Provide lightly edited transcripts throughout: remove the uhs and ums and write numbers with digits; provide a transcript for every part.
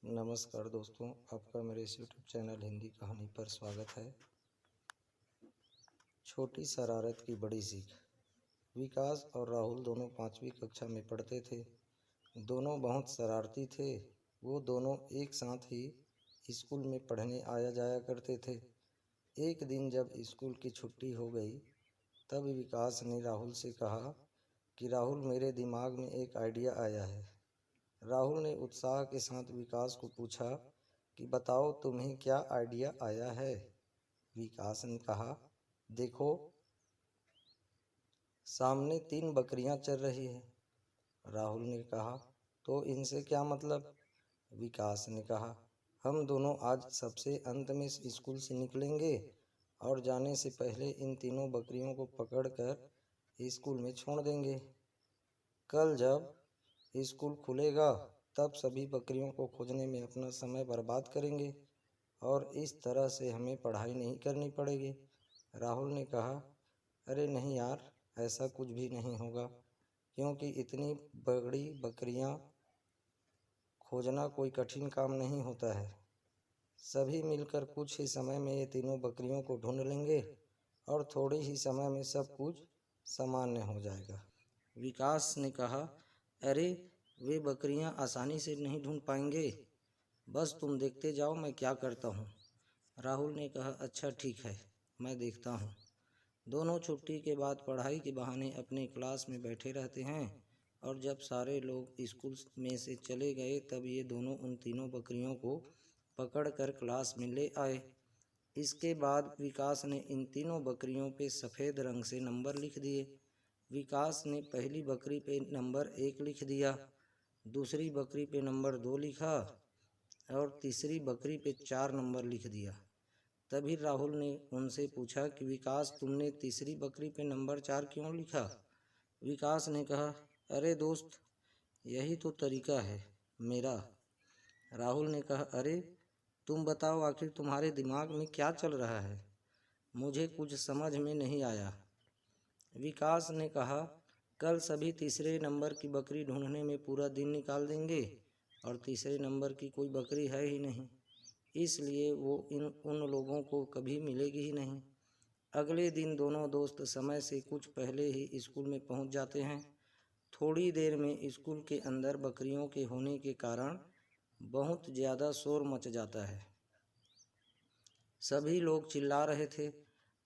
नमस्कार दोस्तों, आपका मेरे इस यूट्यूब चैनल हिंदी कहानी पर स्वागत है। छोटी शरारत की बड़ी सीख। विकास और राहुल दोनों 5वीं कक्षा में पढ़ते थे। दोनों बहुत शरारती थे। वो दोनों एक साथ ही स्कूल में पढ़ने आया जाया करते थे। एक दिन जब स्कूल की छुट्टी हो गई तब विकास ने राहुल से कहा कि राहुल, मेरे दिमाग में एक आइडिया आया है। राहुल ने उत्साह के साथ विकास को पूछा कि बताओ, तुम्हें क्या आइडिया आया है। विकास ने कहा, देखो, सामने 3 बकरियां चल रही है। राहुल ने कहा, तो इनसे क्या मतलब। विकास ने कहा, हम दोनों आज सबसे अंत में स्कूल से निकलेंगे और जाने से पहले इन तीनों बकरियों को पकड़कर स्कूल में छोड़ देंगे। कल जब स्कूल खुलेगा तब सभी बकरियों को खोजने में अपना समय बर्बाद करेंगे और इस तरह से हमें पढ़ाई नहीं करनी पड़ेगी। राहुल ने कहा, अरे नहीं यार, ऐसा कुछ भी नहीं होगा, क्योंकि इतनी बड़ी बकरियां खोजना कोई कठिन काम नहीं होता है। सभी मिलकर कुछ ही समय में ये तीनों बकरियों को ढूंढ लेंगे और थोड़े ही समय में सब कुछ सामान्य हो जाएगा। विकास ने कहा, अरे वे बकरियां आसानी से नहीं ढूंढ पाएंगे, बस तुम देखते जाओ मैं क्या करता हूँ। राहुल ने कहा, अच्छा ठीक है, मैं देखता हूँ। दोनों छुट्टी के बाद पढ़ाई के बहाने अपने क्लास में बैठे रहते हैं और जब सारे लोग स्कूल में से चले गए तब ये दोनों उन तीनों बकरियों को पकड़कर क्लास में ले आए। इसके बाद विकास ने इन तीनों बकरियों पे सफ़ेद रंग से नंबर लिख दिए। विकास ने पहली बकरी पे नंबर 1 लिख दिया, दूसरी बकरी पे नंबर 2 लिखा और तीसरी बकरी पे 4 नंबर लिख दिया। तभी राहुल ने उनसे पूछा कि विकास, तुमने तीसरी बकरी पे नंबर 4 क्यों लिखा। विकास ने कहा, अरे दोस्त, यही तो तरीका है मेरा। राहुल ने कहा, अरे तुम बताओ, आखिर तुम्हारे दिमाग में क्या चल रहा है, मुझे कुछ समझ में नहीं आया। विकास ने कहा, कल सभी तीसरे नंबर की बकरी ढूंढने में पूरा दिन निकाल देंगे और तीसरे नंबर की कोई बकरी है ही नहीं, इसलिए वो उन लोगों को कभी मिलेगी ही नहीं। अगले दिन दोनों दोस्त समय से कुछ पहले ही स्कूल में पहुंच जाते हैं। थोड़ी देर में स्कूल के अंदर बकरियों के होने के कारण बहुत ज़्यादा शोर मच जाता है। सभी लोग चिल्ला रहे थे।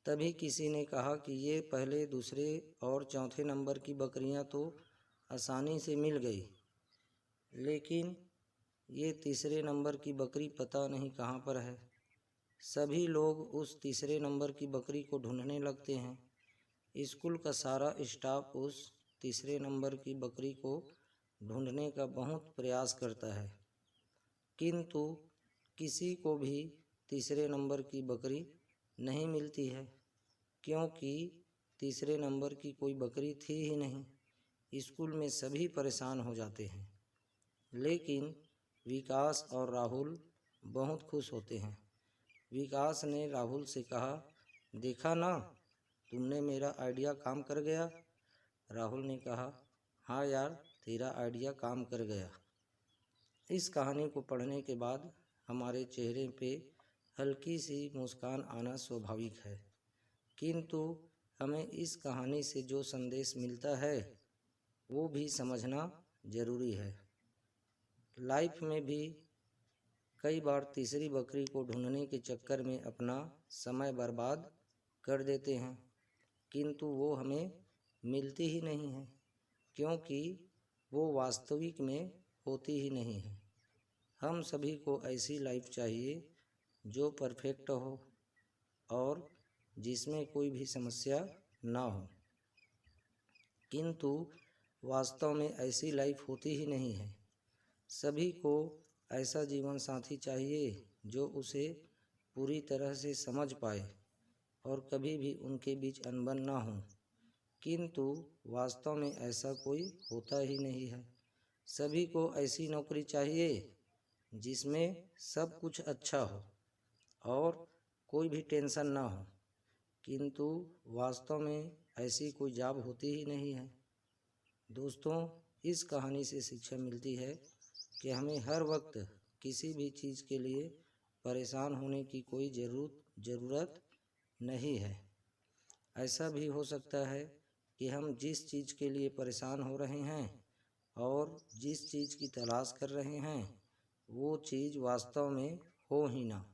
तभी किसी ने कहा कि ये पहले, दूसरे और चौथे नंबर की बकरियां तो आसानी से मिल गई, लेकिन ये तीसरे नंबर की बकरी पता नहीं कहाँ पर है। सभी लोग उस तीसरे नंबर की बकरी को ढूंढने लगते हैं। स्कूल का सारा स्टाफ उस तीसरे नंबर की बकरी को ढूंढने का बहुत प्रयास करता है, किंतु किसी को भी तीसरे नंबर की बकरी नहीं मिलती है, क्योंकि तीसरे नंबर की कोई बकरी थी ही नहीं। स्कूल में सभी परेशान हो जाते हैं, लेकिन विकास और राहुल बहुत खुश होते हैं। विकास ने राहुल से कहा, देखा ना, तुमने मेरा आइडिया काम कर गया। राहुल ने कहा, हाँ यार, तेरा आइडिया काम कर गया। इस कहानी को पढ़ने के बाद हमारे चेहरे पे हल्की सी मुस्कान आना स्वाभाविक है, किंतु हमें इस कहानी से जो संदेश मिलता है वो भी समझना ज़रूरी है। लाइफ में भी कई बार तीसरी बकरी को ढूंढने के चक्कर में अपना समय बर्बाद कर देते हैं, किंतु वो हमें मिलती ही नहीं है, क्योंकि वो वास्तविक में होती ही नहीं है। हम सभी को ऐसी लाइफ चाहिए जो परफेक्ट हो और जिसमें कोई भी समस्या ना हो, किंतु वास्तव में ऐसी लाइफ होती ही नहीं है। सभी को ऐसा जीवन साथी चाहिए जो उसे पूरी तरह से समझ पाए और कभी भी उनके बीच अनबन ना हो, किंतु वास्तव में ऐसा कोई होता ही नहीं है। सभी को ऐसी नौकरी चाहिए जिसमें सब कुछ अच्छा हो और कोई भी टेंशन ना हो, किंतु वास्तव में ऐसी कोई जॉब होती ही नहीं है। दोस्तों, इस कहानी से शिक्षा मिलती है कि हमें हर वक्त किसी भी चीज़ के लिए परेशान होने की कोई ज़रूरत नहीं है। ऐसा भी हो सकता है कि हम जिस चीज़ के लिए परेशान हो रहे हैं और जिस चीज़ की तलाश कर रहे हैं वो चीज़ वास्तव में हो ही ना।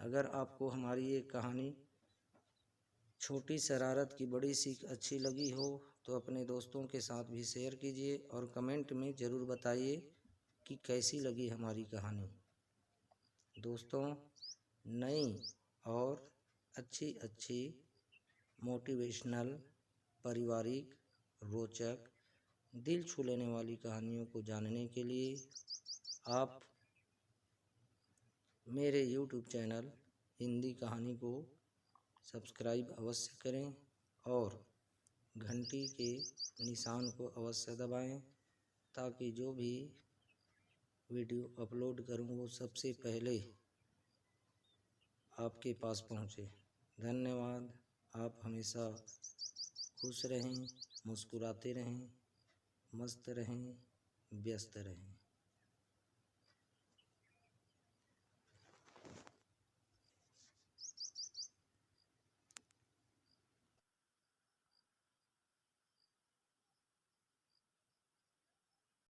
अगर आपको हमारी ये कहानी छोटी शरारत की बड़ी सीख अच्छी लगी हो तो अपने दोस्तों के साथ भी शेयर कीजिए और कमेंट में ज़रूर बताइए कि कैसी लगी हमारी कहानी। दोस्तों, नई और अच्छी मोटिवेशनल, पारिवारिक, रोचक, दिल छू लेने वाली कहानियों को जानने के लिए आप मेरे YouTube चैनल हिंदी कहानी को सब्सक्राइब अवश्य करें और घंटी के निशान को अवश्य दबाएं ताकि जो भी वीडियो अपलोड करूं वो सबसे पहले आपके पास पहुंचे। धन्यवाद। आप हमेशा खुश रहें, मुस्कुराते रहें, मस्त रहें, व्यस्त रहें।